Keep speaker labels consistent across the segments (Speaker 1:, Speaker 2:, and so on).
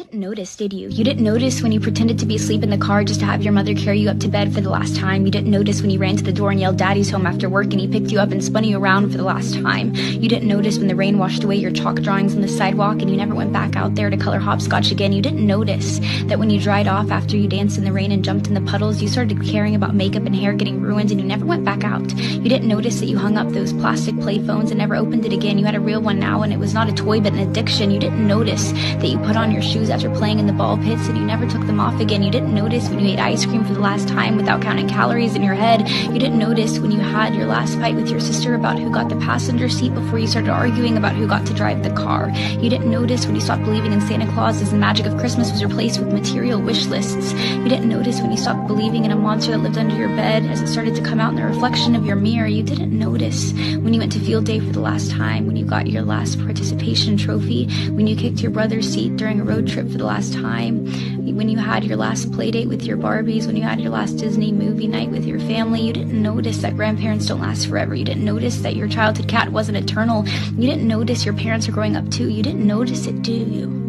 Speaker 1: didn't notice, did you? You didn't notice when you pretended to be asleep in the car just to have your mother carry you up to bed for the last time. You didn't notice when you ran to the door and yelled "Daddy's home" after work and he picked you up and spun you around for the last time. You didn't notice when the rain washed away your chalk drawings on the sidewalk and you never went back out there to color hopscotch again. You didn't notice that when you dried off after you danced in the rain and jumped in the puddles, you started caring about makeup and hair getting ruined and you never went back out. You didn't notice that you hung up those plastic play phones and never opened it again. You had a real one now and it was not a toy but an addiction. You didn't notice that you put on your shoes after playing in the ball pits and you never took them off again. You didn't notice when you ate ice cream for the last time without counting calories in your head. You didn't notice when you had your last fight with your sister about who got the passenger seat before you started arguing about who got to drive the car. You didn't notice when you stopped believing in Santa Claus as the magic of Christmas was replaced with material wish lists. You didn't notice when you stopped believing in a monster that lived under your bed as it started to come out in the reflection of your mirror. You didn't notice when you went to field day for the last time, when you got your last participation trophy, when you kicked your brother's seat during a road trip for the last time, when you had your last play date with your Barbies, when you had your last Disney movie night with your family. You didn't notice that grandparents don't last forever. You didn't notice that your childhood cat wasn't eternal. You didn't notice your parents are growing up too. You didn't notice it, do you?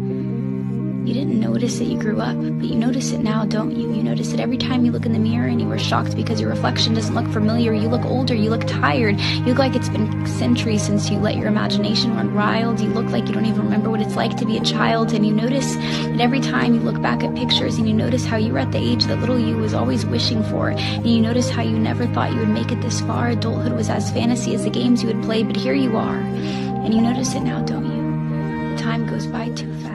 Speaker 1: You didn't notice that you grew up, but you notice it now, don't you? You notice it every time you look in the mirror and you were shocked because your reflection doesn't look familiar. You look older, you look tired, you look like it's been centuries since you let your imagination run wild. You look like you don't even remember what it's like to be a child, and you notice that every time you look back at pictures and you notice how you were at the age that little you was always wishing for, and you notice how you never thought you would make it this far. Adulthood was as fantasy as the games you would play, but here you are, and you notice it now, don't you? The time goes by too fast.